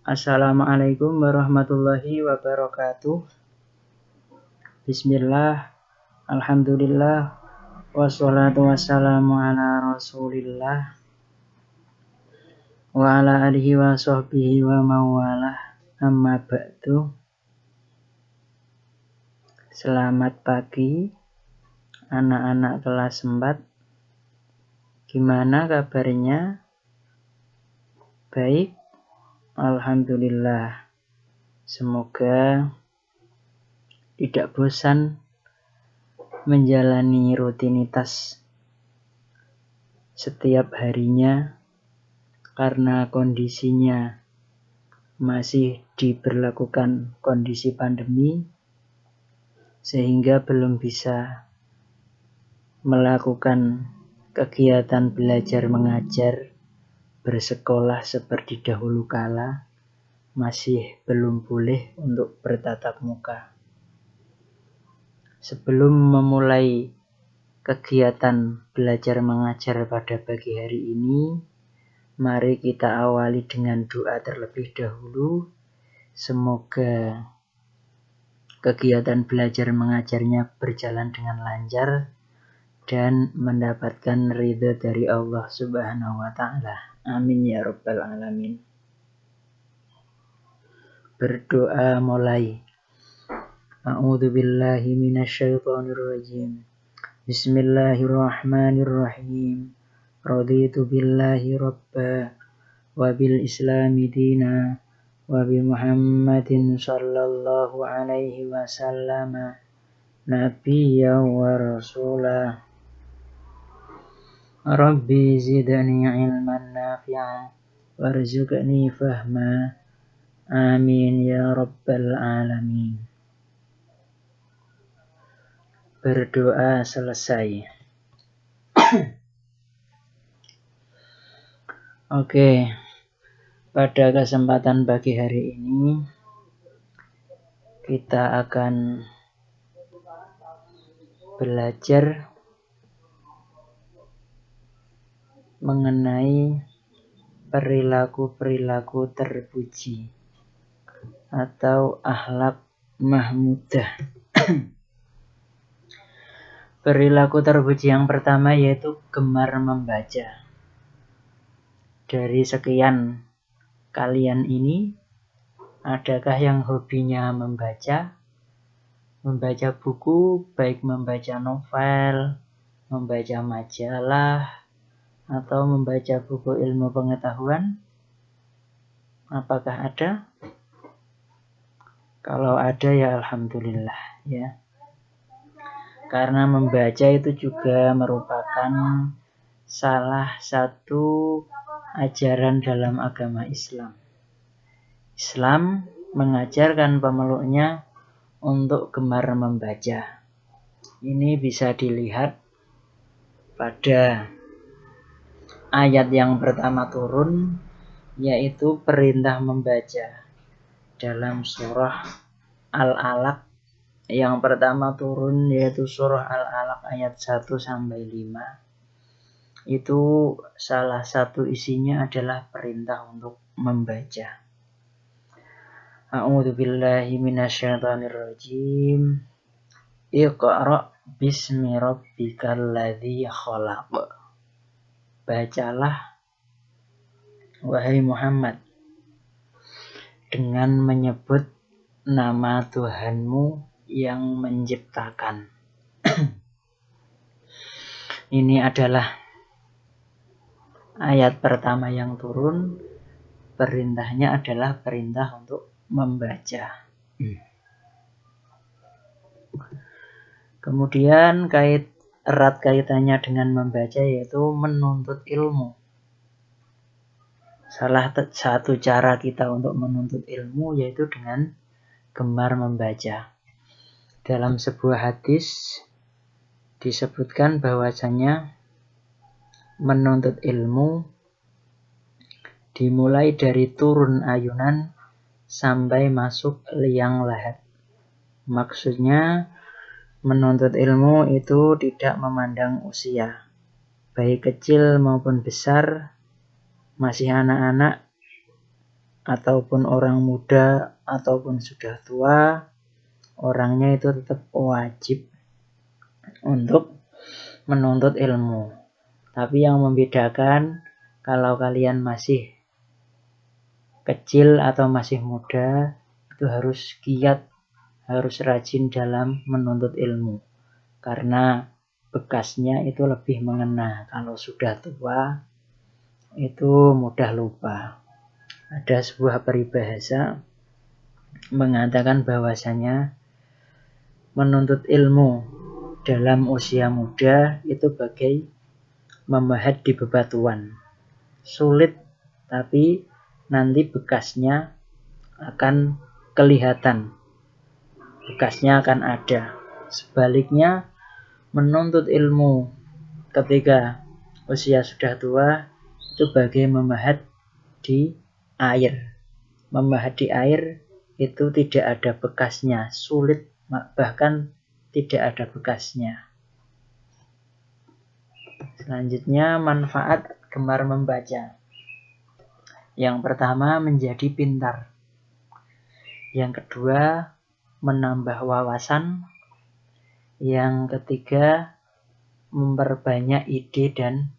Assalamualaikum warahmatullahi wabarakatuh. Bismillah, alhamdulillah, wassalatu wassalamu ala rasulillah wa ala alihi wa sahbihi wa mawalah, amma ba'du. Selamat pagi anak-anak kelas 4. Gimana kabarnya? Baik? Alhamdulillah. Semoga tidak bosan menjalani rutinitas setiap harinya karena kondisinya masih diberlakukan kondisi pandemi, sehingga belum bisa melakukan kegiatan belajar mengajar bersekolah seperti dahulu kala. Masih belum boleh untuk bertatap muka. Sebelum memulai kegiatan belajar mengajar pada pagi hari ini, mari kita awali dengan doa terlebih dahulu. Semoga kegiatan belajar mengajarnya berjalan dengan lancar dan mendapatkan ridha dari Allah Subhanahu wa Ta'ala. Amin ya Rabbal Alamin. Berdoa mulai. A'udzu billahi minasyaitonir rajim. Bismillahirrahmanirrahim. Raditu billahi rabba wa bil islami dina wa bi Muhammadin sallallahu alaihi wasallam nabiyya wa rasulah. Rabbi zidni ilman nafi'a warzuqni fahma. Amin ya Rabbal Alamin. Berdoa selesai. Oke, pada kesempatan pagi hari ini kita akan belajar mengenai perilaku-perilaku terpuji atau akhlak mahmudah. Perilaku terpuji yang pertama yaitu gemar membaca. Dari sekian kalian ini, adakah yang hobinya membaca? Membaca buku, baik membaca novel, membaca majalah, atau membaca buku ilmu pengetahuan? Apakah ada? Kalau ada ya alhamdulillah ya. Karena membaca itu juga merupakan salah satu ajaran dalam agama Islam. Islam mengajarkan pemeluknya untuk gemar membaca. Ini bisa dilihat pada ayat yang pertama turun, yaitu perintah membaca dalam surah Al-Alaq. Yang pertama turun yaitu surah Al-Alaq ayat 1-5. Itu salah satu isinya adalah perintah untuk membaca. A'udzu billahi minasyaitonir rajim. Iqra' bismi rabbikal ladzi khalaq. Bacalah wahai Muhammad dengan menyebut nama Tuhanmu yang menciptakan. Ini adalah ayat pertama yang turun. Perintahnya adalah perintah untuk membaca. Kemudian erat kaitannya dengan membaca yaitu menuntut ilmu. Salah satu cara kita untuk menuntut ilmu yaitu dengan gemar membaca. Dalam sebuah hadis disebutkan bahwasanya menuntut ilmu dimulai dari turun ayunan sampai masuk liang lahat. Maksudnya menuntut ilmu itu tidak memandang usia, baik kecil maupun besar, masih anak-anak, ataupun orang muda ataupun sudah tua, orangnya itu tetap wajib untuk menuntut ilmu. Tapi yang membedakan kalau kalian masih kecil atau masih muda, itu harus giat, harus rajin dalam menuntut ilmu. Karena bekasnya itu lebih mengena. Kalau sudah tua, itu mudah lupa. Ada sebuah peribahasa mengatakan bahwasanya menuntut ilmu dalam usia muda itu bagai memahat di bebatuan. Sulit, tapi nanti bekasnya akan kelihatan. Bekasnya akan ada. Sebaliknya, menuntut ilmu ketika usia sudah tua itu bagai memahat di air. Memahat di air itu tidak ada bekasnya, sulit, bahkan tidak ada bekasnya. Selanjutnya, manfaat gemar membaca. Yang pertama, menjadi pintar. Yang kedua, menambah wawasan. Yang ketiga, memperbanyak ide dan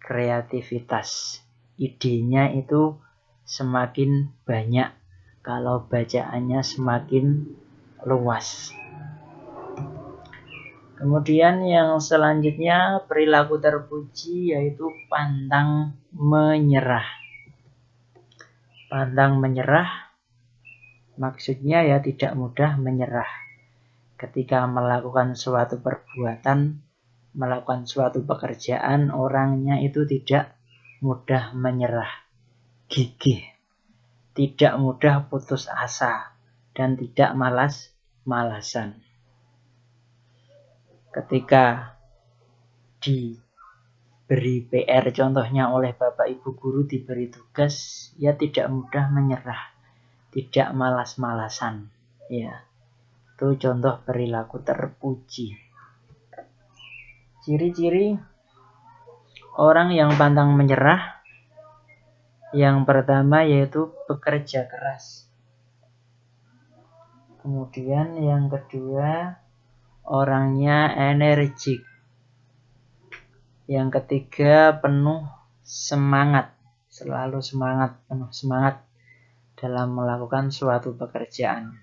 kreativitas. Idenya itu semakin banyak kalau bacaannya semakin luas. Kemudian yang selanjutnya, perilaku terpuji, yaitu pantang menyerah. Pantang menyerah maksudnya ya tidak mudah menyerah. Ketika melakukan suatu perbuatan, melakukan suatu pekerjaan, orangnya itu tidak mudah menyerah, gigih, tidak mudah putus asa, dan tidak malas-malasan. Ketika diberi PR contohnya oleh Bapak Ibu guru, diberi tugas, ya tidak mudah menyerah, tidak malas-malasan. Ya, itu contoh perilaku terpuji. Ciri-ciri orang yang pantang menyerah, yang pertama yaitu bekerja keras. Kemudian yang kedua, orangnya energik. Yang ketiga, penuh semangat, selalu semangat, penuh semangat dalam melakukan suatu pekerjaan.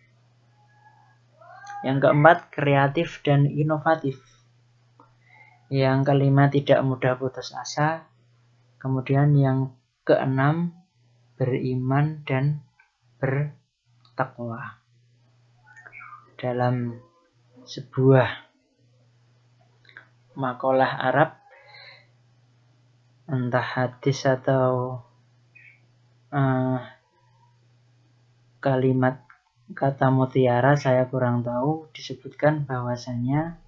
Yang keempat, kreatif dan inovatif. Yang kelima, tidak mudah putus asa. Kemudian yang keenam, beriman dan bertakwa. Dalam sebuah makalah Arab, entah hadis atau kalimat kata mutiara, saya kurang tahu, disebutkan bahwasanya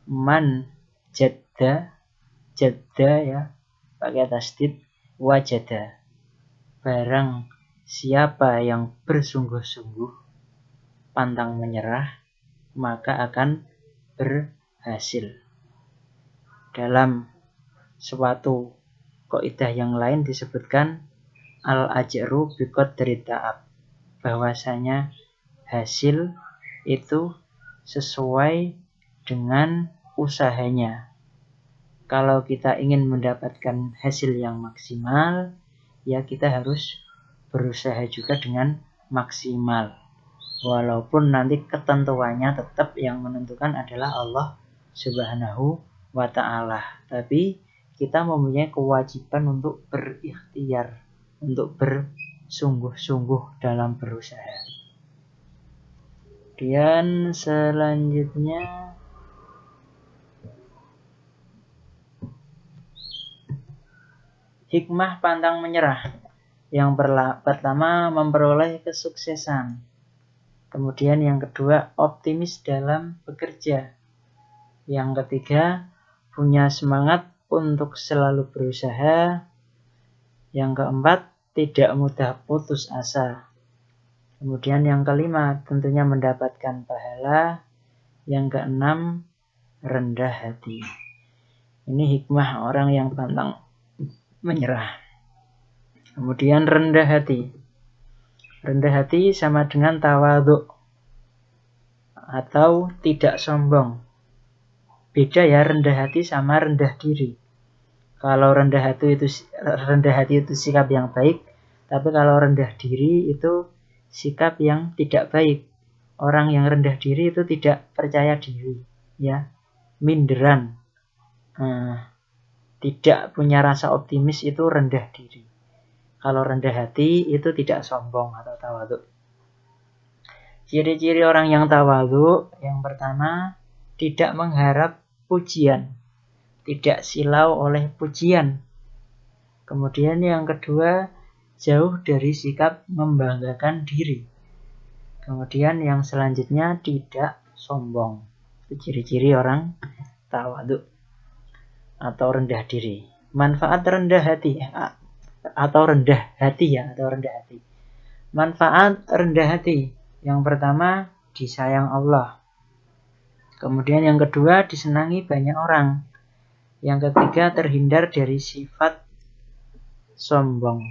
man jadda ya, pakai tasdid, wajada, barang siapa yang bersungguh-sungguh pantang menyerah, maka akan berhasil. Dalam suatu kaidah yang lain disebutkan al-ajru biqadri ta'ab, bahwasanya hasil itu sesuai dengan usahanya. Kalau kita ingin mendapatkan hasil yang maksimal, ya kita harus berusaha juga dengan maksimal. Walaupun nanti ketentuannya tetap yang menentukan adalah Allah Subhanahu wa ta'ala. Tapi kita mempunyai kewajiban untuk berikhtiar, untuk bersungguh-sungguh dalam berusaha. Kemudian selanjutnya, hikmah pantang menyerah. Yang pertama, memperoleh kesuksesan. Kemudian yang kedua, optimis dalam bekerja. Yang ketiga, punya semangat untuk selalu berusaha. Yang keempat, tidak mudah putus asa. Kemudian yang kelima, tentunya mendapatkan pahala. Yang keenam, rendah hati. Ini hikmah orang yang pantang menyerah. Kemudian rendah hati. Rendah hati sama dengan tawadhu atau tidak sombong. Beda ya rendah hati sama rendah diri. Kalau rendah hati itu sikap yang baik, tapi kalau rendah diri itu sikap yang tidak baik. Orang yang rendah diri itu tidak percaya diri, ya, minderan, tidak punya rasa optimis, itu rendah diri. Kalau rendah hati itu tidak sombong atau tawadhu. Ciri-ciri orang yang tawadhu, yang pertama, tidak mengharap pujian, tidak silau oleh pujian. Kemudian yang kedua, jauh dari sikap membanggakan diri. Kemudian yang selanjutnya, tidak sombong. Itu ciri-ciri orang tawadhu atau rendah diri. Manfaat rendah hati atau rendah hati. Manfaat rendah hati. Yang pertama, disayang Allah. Kemudian yang kedua, disenangi banyak orang. Yang ketiga, terhindar dari sifat sombong.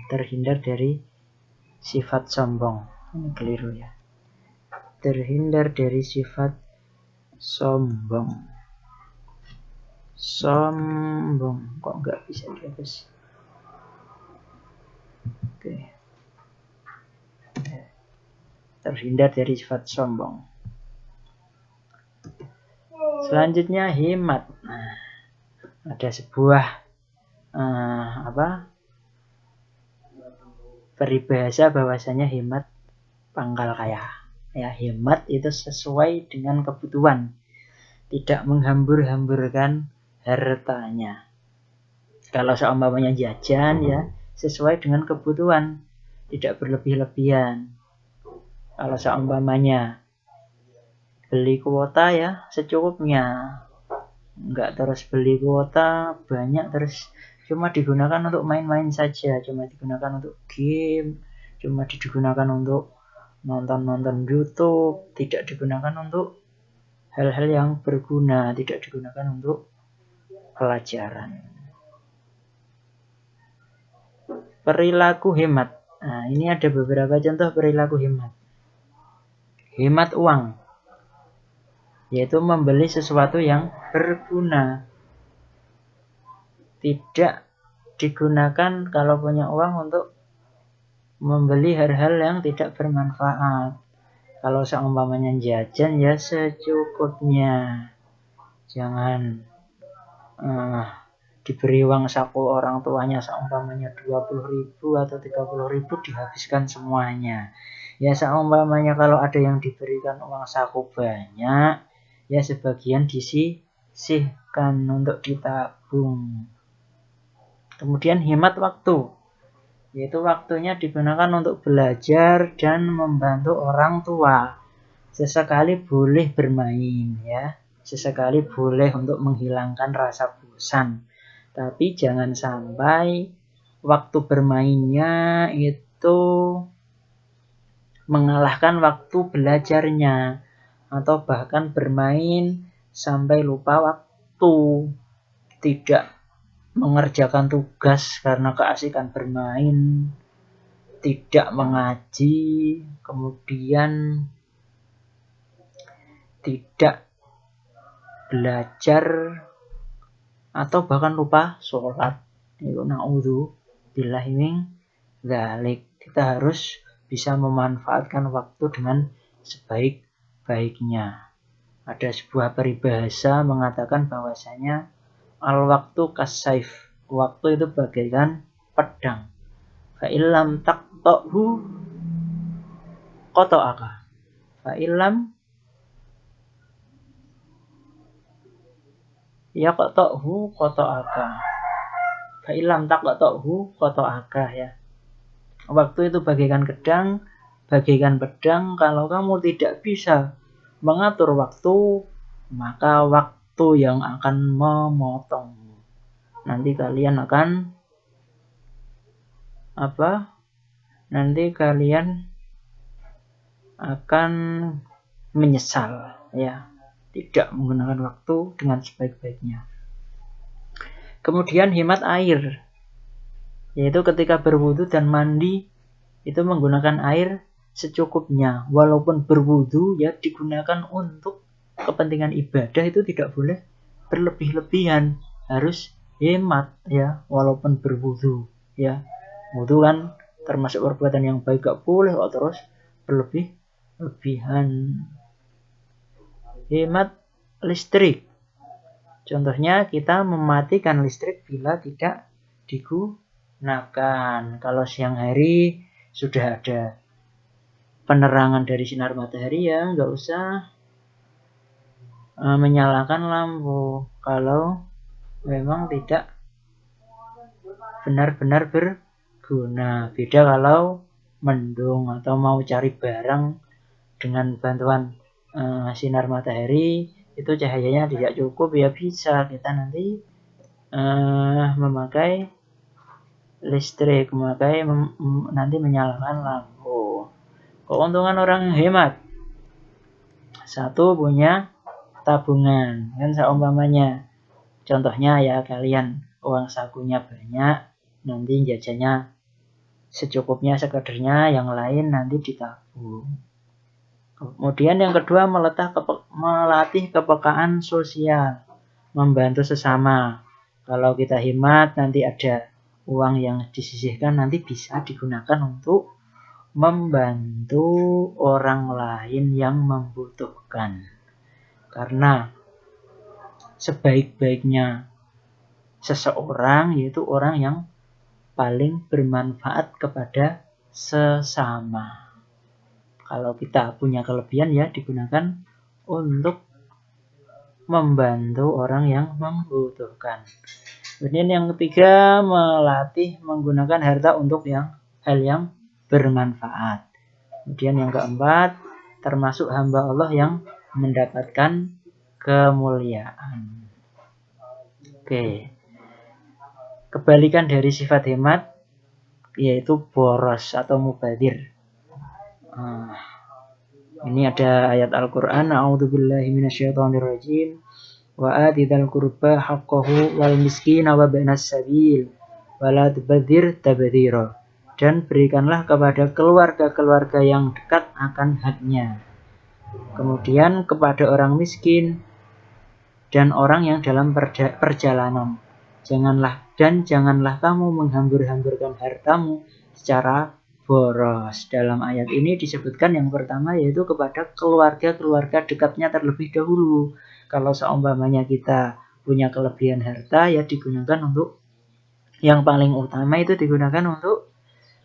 Ini keliru ya. Terhindar dari sifat sombong. Kok nggak bisa dihapus? Oke. Terhindar dari sifat sombong. Selanjutnya hemat. Nah, ada sebuah peribahasa bahwasanya hemat pangkal kaya. Ya, hemat itu sesuai dengan kebutuhan, tidak menghambur-hamburkan hartanya. Kalau seumpamanya jajan, ya sesuai dengan kebutuhan, tidak berlebih-lebihan. Kalau seumpamanya beli kuota, ya secukupnya, enggak terus beli kuota banyak terus cuma digunakan untuk main-main saja, cuma digunakan untuk game, cuma digunakan untuk nonton YouTube, tidak digunakan untuk hal-hal yang berguna, tidak digunakan untuk pelajaran. Perilaku hemat. Nah, ini ada beberapa contoh perilaku hemat. Hemat uang, yaitu membeli sesuatu yang berguna. Tidak digunakan kalau punya uang untuk membeli hal-hal yang tidak bermanfaat. Kalau seumpamanya jajan, ya secukupnya. Jangan diberi uang saku orang tuanya seumpamanya 20.000 atau 30.000 dihabiskan semuanya. Ya seumpamanya kalau ada yang diberikan uang saku banyak, ya sebagian disisihkan untuk ditabung. Kemudian hemat waktu, yaitu waktunya digunakan untuk belajar dan membantu orang tua. Sesekali boleh bermain, ya. Sesekali boleh untuk menghilangkan rasa bosan. Tapi jangan sampai waktu bermainnya itu mengalahkan waktu belajarnya, atau bahkan bermain sampai lupa waktu, tidak mengerjakan tugas karena keasikan bermain, tidak mengaji, kemudian tidak belajar, atau bahkan lupa sholat. Itu na'udzubillahi min dzalik. Kita harus bisa memanfaatkan waktu dengan sebaik-baiknya. Ada sebuah peribahasa mengatakan bahwasanya al-waktu kas-saif. Waktu itu bagaikan pedang. Fa'ilam taqta'hu qata'aka. Fa'ilam yaqta'hu qata'aka. Fa'ilam taqta'hu qata'aka, ya. Waktu itu bagaikan pedang, kalau kamu tidak bisa mengatur waktu, maka waktu yang akan memotongmu. Nanti kalian akan menyesal, ya, tidak menggunakan waktu dengan sebaik-baiknya. Kemudian hemat air, yaitu ketika berwudu dan mandi itu menggunakan air secukupnya. Walaupun berwudu ya digunakan untuk kepentingan ibadah, itu tidak boleh berlebih-lebihan, harus hemat ya, walaupun berwudu ya. Wudu kan termasuk perbuatan yang baik, gak boleh kok terus berlebih-lebihan. Hemat listrik, contohnya kita mematikan listrik bila tidak digunakan. Kalau siang hari sudah ada penerangan dari sinar matahari ya nggak usah menyalakan lampu kalau memang tidak benar-benar berguna. Beda kalau mendung atau mau cari barang dengan bantuan sinar matahari, itu cahayanya tidak cukup ya bisa kita nanti memakai listrik, nanti menyalakan lampu. Keuntungan orang hemat, satu, punya tabungan kan, seumpamanya contohnya ya, kalian uang sakunya banyak, nanti jajannya secukupnya, sekadarnya, yang lain nanti ditabung. Kemudian yang kedua, melatih kepekaan sosial, membantu sesama. Kalau kita hemat, nanti ada uang yang disisihkan, nanti bisa digunakan untuk membantu orang lain yang membutuhkan. Karena sebaik-baiknya seseorang yaitu orang yang paling bermanfaat kepada sesama. Kalau kita punya kelebihan ya digunakan untuk membantu orang yang membutuhkan. Kemudian yang ketiga, melatih menggunakan harta untuk hal yang bermanfaat. Kemudian yang keempat, termasuk hamba Allah yang mendapatkan kemuliaan. Oke. Kebalikan dari sifat hemat yaitu boros atau mubadir. Ini ada ayat Al-Qur'an, a'udzubillahi minasyaitonirrajim. Wa atidal qurba haqqahu wal miskina wa ibnas sabil wa la tubadzir tabdzira. Dan berikanlah kepada keluarga-keluarga yang dekat akan haknya. Kemudian kepada orang miskin dan orang yang dalam perjalanan. Janganlah kamu menghambur-hamburkan hartamu secara boros. Dalam ayat ini disebutkan yang pertama yaitu kepada keluarga-keluarga dekatnya terlebih dahulu. Kalau seumpamanya kita punya kelebihan harta ya digunakan untuk yang paling utama, itu digunakan untuk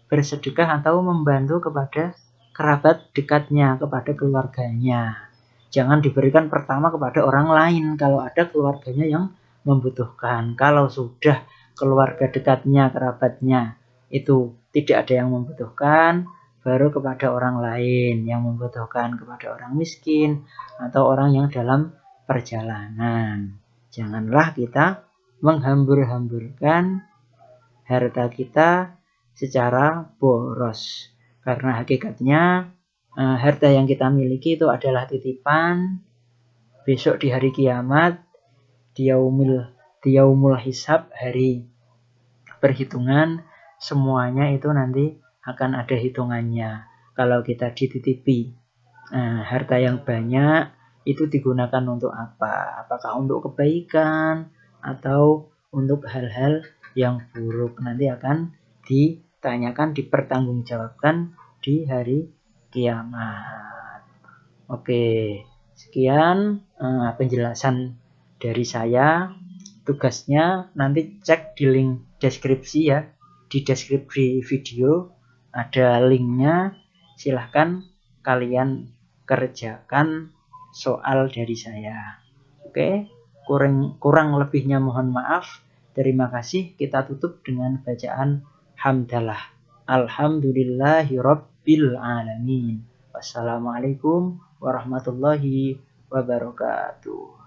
bersedekah atau membantu kepada kerabat dekatnya, kepada keluarganya. Jangan diberikan pertama kepada orang lain kalau ada keluarganya yang membutuhkan. Kalau sudah keluarga dekatnya, kerabatnya itu tidak ada yang membutuhkan, baru kepada orang lain yang membutuhkan, kepada orang miskin atau orang yang dalam perjalanan. Janganlah kita menghambur-hamburkan harta kita secara boros, karena hakikatnya harta yang kita miliki itu adalah titipan. Besok di hari kiamat, di yaumul hisab, hari perhitungan, semuanya itu nanti akan ada hitungannya. Kalau kita dititipi harta yang banyak, itu digunakan untuk apa? Apakah untuk kebaikan atau untuk hal-hal yang buruk? Nanti akan ditanyakan, dipertanggungjawabkan di hari kiamat. Oke, sekian penjelasan dari saya. Tugasnya nanti cek di link deskripsi ya. Di deskripsi video ada linknya. Silahkan kalian kerjakan soal dari saya. Oke, kurang lebihnya mohon maaf. Terima kasih. Kita tutup dengan bacaan hamdalah. Alhamdulillahirabbil alamin. Wassalamualaikum warahmatullahi wabarakatuh.